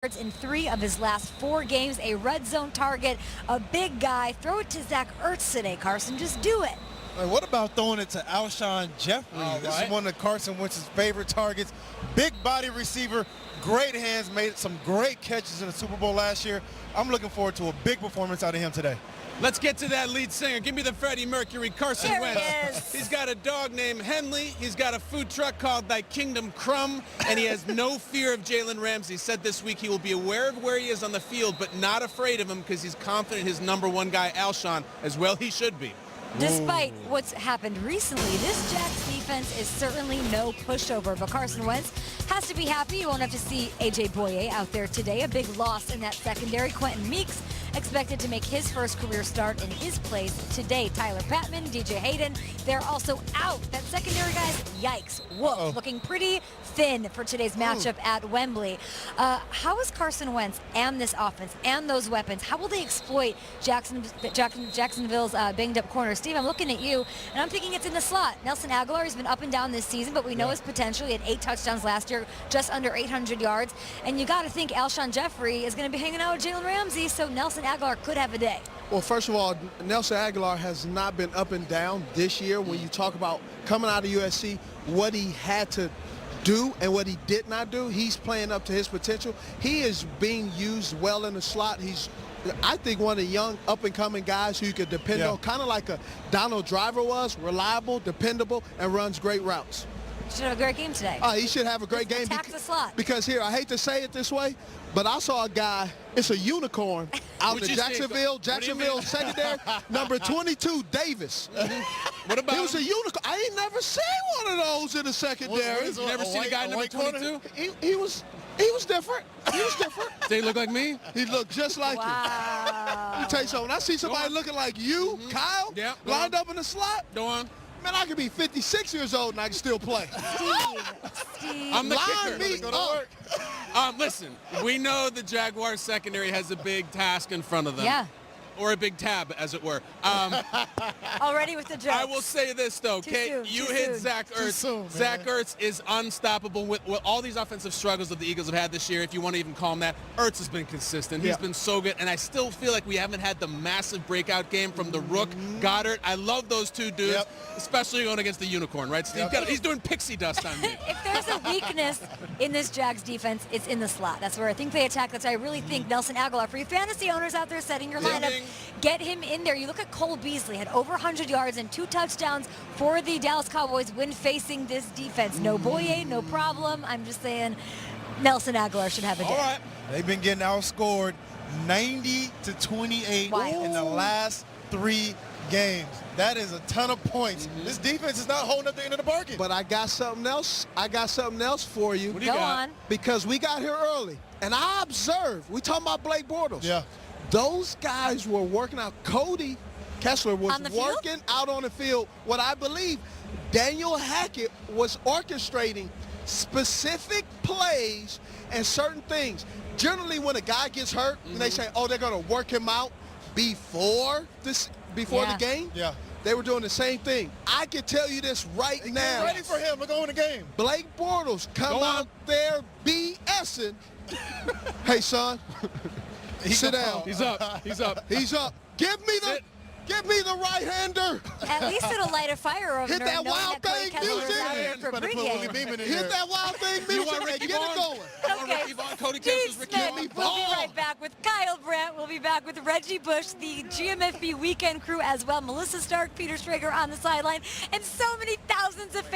in 3 of his last 4 games, a red zone target, a big guy. Throw it to Zach Ertz today, Carson. Just do it. What about throwing it to Alshon Jeffrey? This is one of Carson Wentz's favorite targets. Big body receiver, great hands, made some great catches in the Super Bowl last year. I'm looking forward to a big performance out of him today. Let's get to that lead singer. Give me the Freddie Mercury, Carson There Wentz. he is. He's got a dog named Henley. He's got a food truck called Thy Kingdom Crumb, and he has no fear of Jalen Ramsey. He said this week he will be aware of where he is on the field, but not afraid of him because he's confident his #1 guy, Alshon, as well he should be. Despite what's happened recently, this Jags defense is certainly no pushover, but Carson Wentz has to be happy. You won't have to see A.J. Boye out there today. A big loss in that secondary. Quentin Meeks expected to make his first career start in his place today. Tyler Patman, DJ Hayden, they're also out. That secondary, guys, yikes. Whoa, looking pretty thin for today's matchup at Wembley. How is Carson Wentz and this offense and those weapons, how will they exploit Jacksonville's banged-up corners? Steve, I'm looking at you, and I'm thinking it's in the slot. Nelson Aguilar has been up and down this season, but we know his potential. He had 8 touchdowns last year, just under 800 yards. And you got to think Alshon Jeffrey is going to be hanging out with Jalen Ramsey, so Nelson Aguilar could have a day. Well, first of all, Nelson Aguilar has not been up and down this year. When you talk about coming out of USC, what he had to do and what he did not do, he's playing up to his potential. He is being used well in the slot. He's, I think, one of the young up-and-coming guys who you could depend on, kind of like a Donald Driver was, reliable, dependable, and runs great routes. Should have a great game today. He should have a great game. Attack the slot. Because here, I hate to say it this way, but I saw a guy, it's a unicorn, out in Jacksonville secondary, number 22, Davis. What about He was a unicorn. I ain't never seen one of those in the secondary. You never seen a guy number 22? He was different. He was different. Did he look like me? He looked just like you. Let me tell you something. When I see somebody looking like you, Kyle, lined up in the slot, Go on. man, I could be 56 years old and I can still play. Steve. I'm the Line kicker. me up. Listen, we know the Jaguars secondary has a big task in front of them. Yeah. Or a big tab, as it were. Already with the jokes. I will say this, though, Kate. You hit Zach Ertz. Zach Ertz is unstoppable with all these offensive struggles that the Eagles have had this year, if you want to even call them that. Ertz has been consistent. He's been so good, and I still feel like we haven't had the massive breakout game from the Rook, Goddard. I love those two dudes, especially going against the unicorn, right? Steve, he's doing pixie dust on me. If there's a weakness in this Jags defense, it's in the slot. That's where I think they attack. That's why I really think Nelson Aguilar, for you fantasy owners out there setting your lineup, get him in there. You look at Cole Beasley, had over 100 yards and 2 touchdowns for the Dallas Cowboys when facing this defense. No Boye, no problem. I'm just saying Nelson Aguilar should have a day. All right. They've been getting outscored 90-28 in the last 3 games. That is a ton of points. This defense is not holding up the end of the bargain. But I got something else. I got something else for you. What do you got? On. Because we got here early, and I observed. We talking about Blake Bortles. Yeah. Those guys were working out. Cody Kessler was working out on the field. What I believe, Daniel Hackett was orchestrating specific plays and certain things. Generally, when a guy gets hurt, and they say, "Oh, they're going to work him out before the game." Yeah. They were doing the same thing. I can tell you this right now. Ready for him to go in the game. Blake Bortles come out there BSing. Hey, son. Sit down. He's up. He's up. He's up. Give me the right-hander. At least it'll light a fire over Hit that wild thing music. Hit that wild thing music. You want Ricky Get Vaughn? it going. You want Ricky Vaughn? Cody Kessler's Ricky Smith. Vaughn. We'll be right back with Kyle Brandt. We'll be back with Reggie Bush, the GMFB weekend crew as well. Melissa Stark, Peter Schrager on the sideline, and so many thousands of fans.